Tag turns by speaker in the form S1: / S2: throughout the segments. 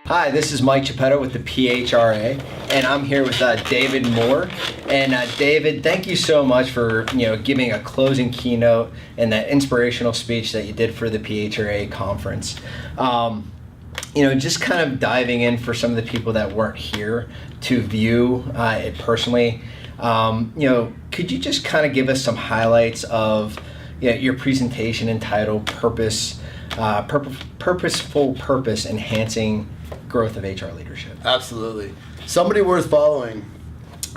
S1: Hi, this is Mike Geppetto with the PHRA, and I'm here with David Moore. And David, thank you so much for giving a closing keynote and that inspirational speech that you did for the PHRA conference. Just kind of diving in for some of the people that weren't here to view it personally. Could you just kind of give us some highlights of your presentation entitled Purposeful Purpose Enhancing Growth of HR Leadership?
S2: Absolutely. Somebody worth following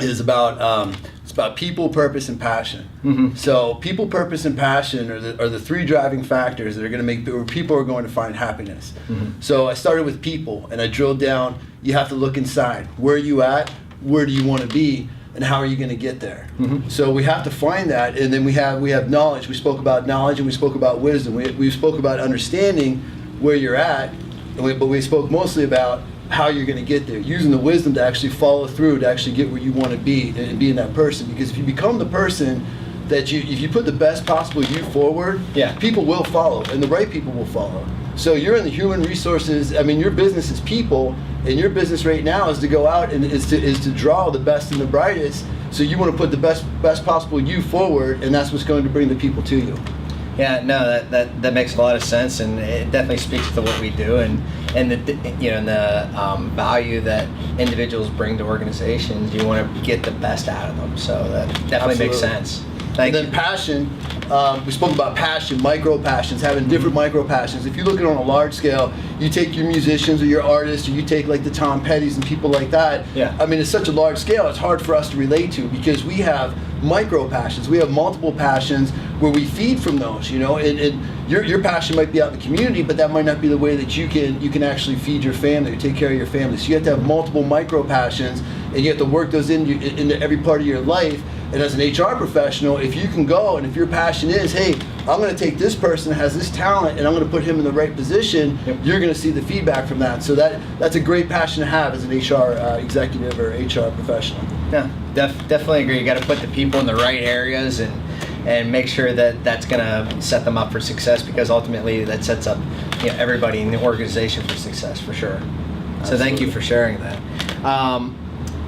S2: is about it's about people, purpose, and passion.
S1: Mm-hmm.
S2: So people, purpose, and passion are the three driving factors that are going to make where people are going to find happiness.
S1: Mm-hmm.
S2: So I started with people, and I drilled down. You have to look inside. Where are you at? Where do you want to be? And how are you going to get there?
S1: Mm-hmm.
S2: So we have to find that, and then we have knowledge. We spoke about knowledge, and we spoke about wisdom. We spoke about understanding where you're at, but we spoke mostly about how you're going to get there, using the wisdom to actually follow through, to actually get where you want to be and being that person. Because if you become the person that if you put the best possible you forward, people will follow, and the right people will follow. So you're in the human resources. I mean, your business is people, and your business right now is to go out and is to draw the best and the brightest. So you want to put the best possible you forward, and that's what's going to bring the people to you.
S1: Yeah, no, that makes a lot of sense, and it definitely speaks to what we do, and the value that individuals bring to organizations. You want to get the best out of them, so that definitely makes sense.
S2: And then passion, we spoke about passion, micro passions, having different micro passions. If you look at it on a large scale, you take your musicians or your artists, or you take like the Tom Pettys and people like that.
S1: Yeah.
S2: I mean, it's such a large scale, it's hard for us to relate to, because we have micro passions. We have multiple passions where we feed from those, and your passion might be out in the community, but that might not be the way that you can actually feed your family or take care of your family. So you have to have multiple micro passions, and you have to work those into every part of your life. And as an HR professional, if you can go, and if your passion is, hey, I'm going to take this person that has this talent and I'm going to put him in the right position, you're going to see the feedback from that. So that's a great passion to have as an HR executive or HR professional.
S1: Yeah, definitely agree. You got to put the people in the right areas and make sure that that's going to set them up for success, because ultimately that sets up everybody in the organization for success, for sure.
S2: Absolutely.
S1: So thank you for sharing that.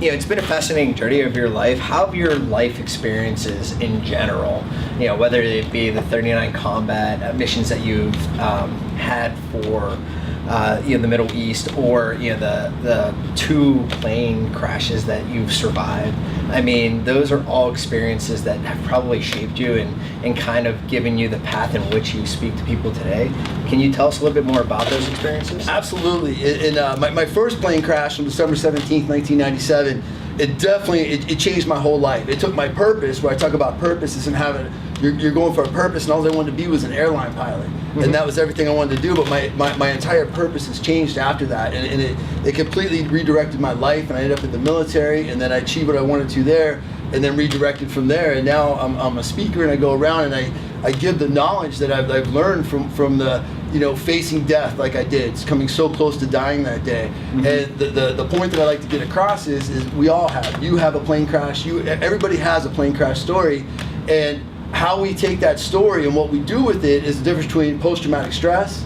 S1: It's been a fascinating journey of your life. How have your life experiences in general, whether it be the 39 combat missions that you've had for the Middle East, or the 2 plane crashes that you've survived. I mean, those are all experiences that have probably shaped you and kind of given you the path in which you speak to people today. Can you tell us a little bit more about those experiences?
S2: Absolutely. My first plane crash on December 17th, 1997, it definitely changed my whole life. It took my purpose, where I talk about purpose, is in having you're going for a purpose, and all I wanted to be was an airline pilot. Mm-hmm. And that was everything I wanted to do, but my entire purpose has changed after that, and it completely redirected my life, and I ended up in the military, and then I achieved what I wanted to there, and then redirected from there, and now I'm a speaker, and I go around and I give the knowledge that I've learned from the facing death like I did. It's coming so close to dying that day. Mm-hmm. And the point that I like to get across is you have a plane crash, everybody has a plane crash story, and how we take that story and what we do with it is the difference between post-traumatic stress,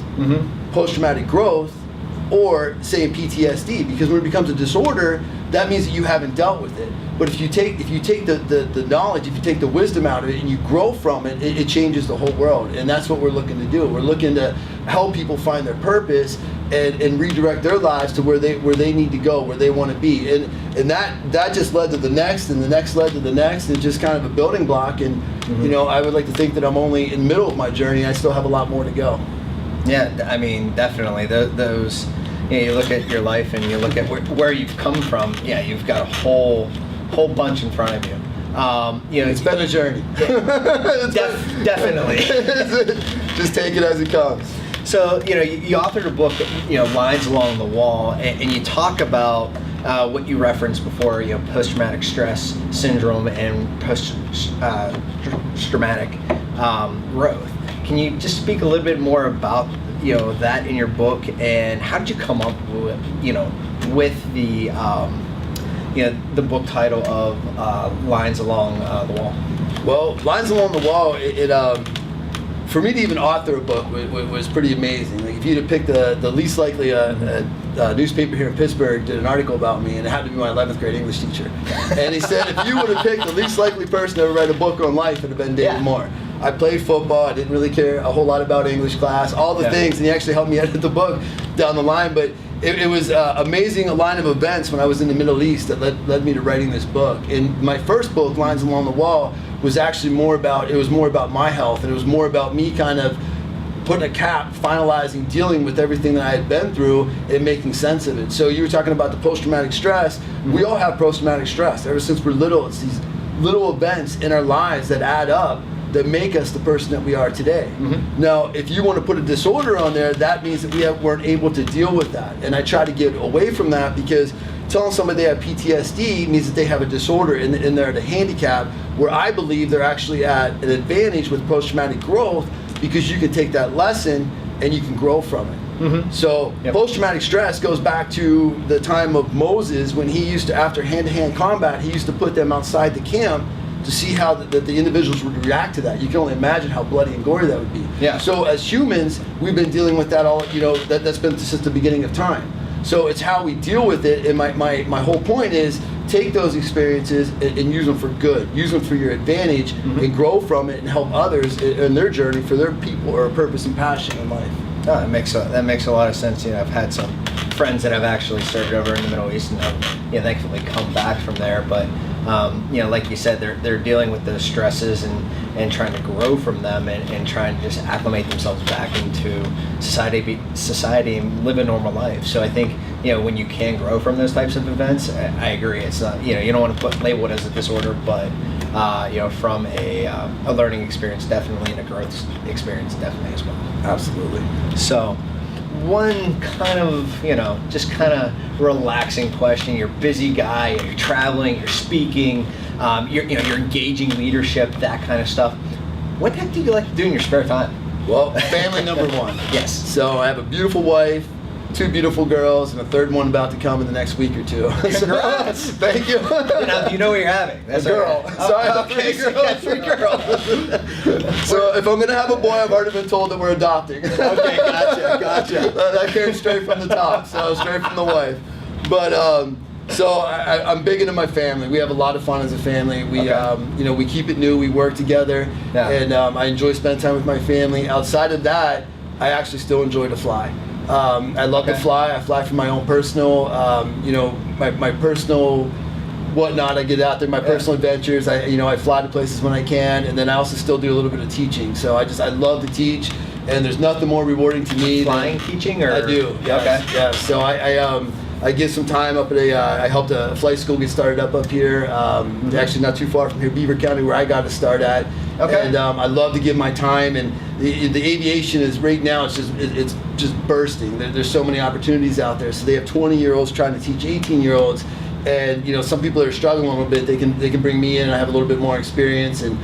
S2: post-traumatic growth, or say PTSD. Because when it becomes a disorder, that means that you haven't dealt with it. But if you take the knowledge, if you take the wisdom out of it and you grow from it, it changes the whole world. And that's what we're looking to do. We're looking to help people find their purpose and redirect their lives to where they need to go, where they want to be. And that just led to the next, and the next led to the next, and just kind of a building block. And I would like to think that I'm only in the middle of my journey. I still have a lot more to go.
S1: Yeah, I mean, definitely. Those, you look at your life and you look at where you've come from. Yeah, you've got a whole bunch in front of you.
S2: It's been a journey.
S1: Definitely.
S2: Just take it as it comes.
S1: So, you authored a book, Lines Along the Wall, and you talk about what you referenced before, post-traumatic stress syndrome and post-traumatic growth. Can you just speak a little bit more about that in your book, and how did you come up with the the book title of Lines Along the Wall?
S2: Well, Lines Along the Wall, for me to even author a book was pretty amazing. Like if you'd have picked the least likely newspaper here in Pittsburgh did an article about me, and it happened to be my 11th grade English teacher. And he said, if you would have picked the least likely person to ever write a book on life, it would have been David Moore. I played football. I didn't really care a whole lot about English class, all the things, and he actually helped me edit the book down the line. But it was amazing, a line of events when I was in the Middle East that led me to writing this book. And my first book, Lines Along the Wall, was actually more about my health, and it was more about me kind of putting a cap, finalizing, dealing with everything that I had been through and making sense of it. So you were talking about the post-traumatic stress. We all have post-traumatic stress. Ever since we're little, it's these little events in our lives that add up that make us the person that we are today. Now, if you want to put a disorder on there, that means that we weren't able to deal with that. And I try to get away from that, because telling somebody they have PTSD means that they have a disorder and they're at a handicap, where I believe they're actually at an advantage with post-traumatic growth, because you can take that lesson and you can grow from it. So post-traumatic stress goes back to the time of Moses, when he used to, after hand-to-hand combat, he used to put them outside the camp to see how the individuals would react to that. You can only imagine how bloody and gory that would be. So as humans, we've been dealing with that all, that's been since the beginning of time. So it's how we deal with it, and my whole point is, take those experiences and use them for good, use them for your advantage, and grow from it and help others in their journey for their people or purpose and passion in life.
S1: Oh, that makes a lot of sense. I've had some friends that have actually served over in the Middle East and have, thankfully come back from there. But like you said, they're dealing with those stresses and trying to grow from them and trying to just acclimate themselves back into society and live a normal life. So I think when you can grow from those types of events, I agree. It's not you don't want to label it as a disorder, but from a learning experience, definitely, and a growth experience, definitely as well.
S2: Absolutely.
S1: So, one kind of, just kind of relaxing question. You're a busy guy, you're traveling, you're speaking, you're engaging leadership, that kind of stuff. What the heck do you like to do in your spare time?
S2: Well, family number one.
S1: Yes.
S2: So I have a beautiful wife, 2 beautiful girls, and a third one about to come in the next week or 2.
S1: Congrats!
S2: Thank you.
S1: Now, you know what you're having.
S2: That's a girl.
S1: Right.
S2: So I have 3 girls.
S1: 3 girls.
S2: So if I'm going to have a boy, I've already been told that we're adopting.
S1: Okay, gotcha.
S2: That came straight from the top, so straight from the wife. But so I'm big into my family. We have a lot of fun as a family. We we keep it new. We work together, and I enjoy spending time with my family. Outside of that, I actually still enjoy to fly. I love to fly. I fly for my own personal, my personal whatnot. I get out there, my personal adventures. I fly to places when I can, and then I also still do a little bit of teaching. So I love to teach, and there's nothing more rewarding to me.
S1: Flying, teaching, or
S2: I do. Yes, okay. Yeah. So I give some time up at I helped a flight school get started up here. Actually, not too far from here, Beaver County, where I got to start at. Okay. And I love to give my time, and the aviation is right now. It's just bursting. There's so many opportunities out there. So they have 20-year-olds trying to teach 18-year-olds, and some people that are struggling a little bit, they can bring me in. And I have a little bit more experience, and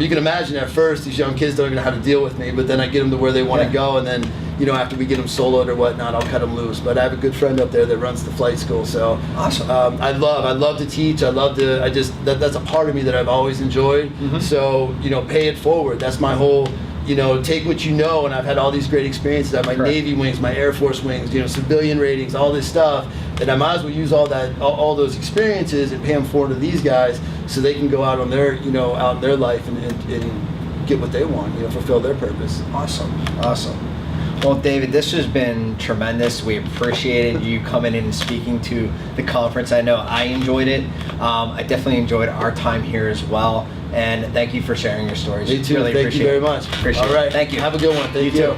S2: you can imagine at first these young kids don't even know how to deal with me. But then I get them to where they want to go, and then after we get them soloed or whatnot, I'll cut them loose. But I have a good friend up there that runs the flight school, so
S1: awesome.
S2: I love to teach. I love to. That's a part of me that I've always enjoyed. So pay it forward. That's my whole. Take what you know, and I've had all these great experiences. I have my Navy wings, my Air Force wings, civilian ratings, all this stuff, and I might as well use all those experiences and pay them forward to these guys, so they can go out on their, out in their life and get what they want, fulfill their purpose.
S1: Awesome. Well, David, this has been tremendous. We appreciated you coming in and speaking to the conference. I know I enjoyed it. I definitely enjoyed our time here as well. And thank you for sharing your stories.
S2: Me too.
S1: Really
S2: Thank you very much.
S1: Appreciate
S2: All right.
S1: it. Thank you.
S2: Have a good one. Thank you.
S1: Too.